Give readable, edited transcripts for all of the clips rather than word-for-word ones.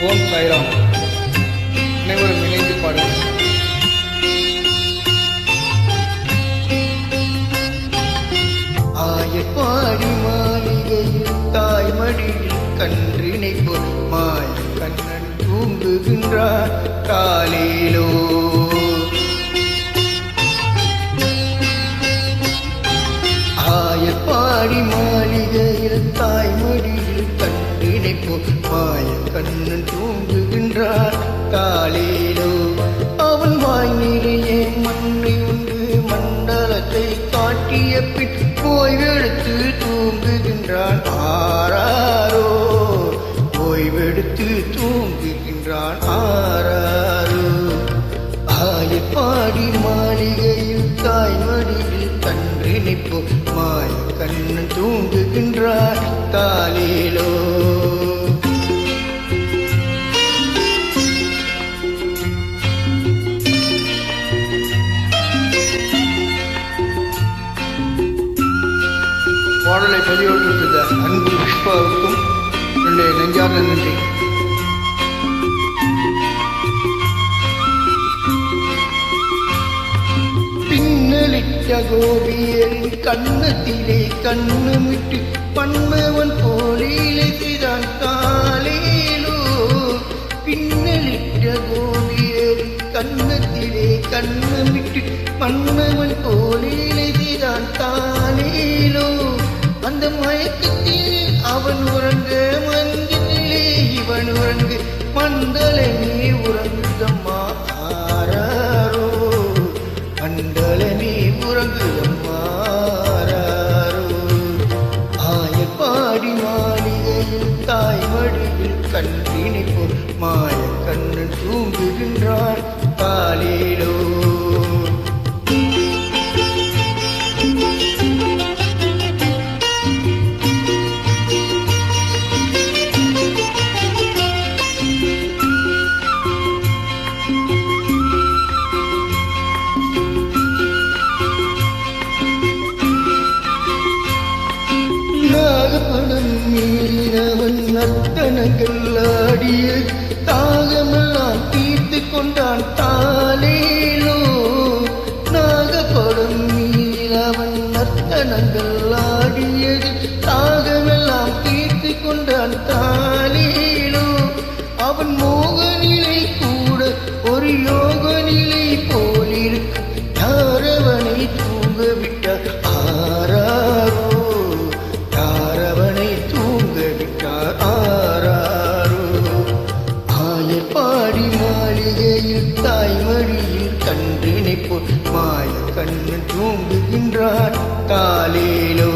ஓம் சாய்ராம். அனைவரும் இணைந்து பாடுங்கள். ஆயப்பாடி மாளிகையில் தாய்மடியில் கன்றினை போல் மாய கண்ணன் தூங்குகின்றார் காலையிலோ. ஆயப்பாடி மாளிகையில் தாய்மடியில் கன்றினை போல் மாய கண்ணன் தூங்குகின்றார் காலையிலோ. அவன் வாய் நிறைய மண்ணை உண்டு மண்டலத்தை காட்டிய பின் ஓய்வெடுத்து தூங்குகின்றான் ஆராரோ. ஓய்வெடுத்து தூங்குகின்றான் ஆராரோ. ஆயப்பாடி மாளிகையில் தாய்மடியில் கன்றினை போல் மாய கண்ணன் தூங்குகின்றான் காலையிலோ. பாடலை பதிவோடு செய்த அன்பு புஷ்பாவுக்கும் என்னுடைய நெஞ்சார்ந்த நன்றி. பின்னலிட்ட கோபியரின் கண்ணத்திலே கண்ணுமிட்டு பன்மவன் போலிலே செய்தான் காலையிலோ. பின்னலிட்ட கோபியரின் கண்ணத்திலே கண்ணுமிட்டு பன்மவன் போலிலே செய்தான் காலையிலோ. அந்த மயக்கத்தில் அவன் உறங்க மஞ்சத்திலே இவன் உறங்க மண்டலமே உறங்குதம்மா ஆராரோ. மண்டலமே உறங்குதம்மா ஆராரோ. ஆயப்பாடி மாளிகையில் தாய்மடியில் கன்றினை போல் மாய கண்ணன் தூங்குகின்றான் காலையிலோ. நாகப்பணம் மீறினவன் நர்த்தனங்கள் ஆடிய தாகமெல்லாம் தீர்த்து கொண்டான் தாலேலோ. நாகப்பணம் மீறினவன் நர்த்தனங்கள் ஆடியது தாகமெல்லாம் தீர்த்து கொண்டான் தாலேலோ. அவன் மோக நிலை கூட ஒரு யோக நிலை போலிருக்கு. யாரவனை தூங்க விட்டார் ஆராரோ. ஆயப்பாடி மாளிகையில் தாய்மடியில் கன்றினை போல் மாய கண்ணன் தூங்குகின்றான் காலையிலோ.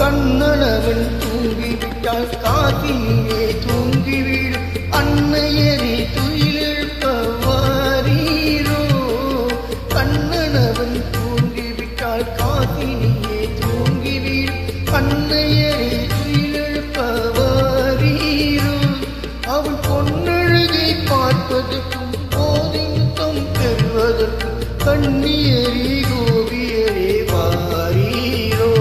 கண்ணனவன் தூங்கிவிட்டால் காசினியே தூங்கிவிடும் அன்னையரே துயிலெழுப்ப வாரீரோ. கண்ணனவன் தூங்கிவிட்டால் காசினியே தூங்கிவிடும் அன்னையரே துயிலெழுப்ப வாரீரோ. அவன் பொன்னழகை பார்ப்பதற்கும் போதிமுத்தம் பெறுவதற்கும் கண்ணியரே கோபியரே வாரீரோ.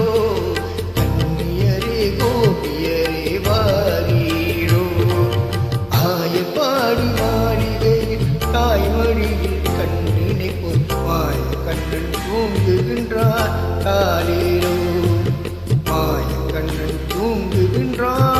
ஆயப்பாடி மாளிகையில் தாய்மடியில் கண்ணினை போல் மாய கண்ணன் தூங்குகின்றான் காலையிலோ. மாய கண்ணன் தூங்குகின்றான்.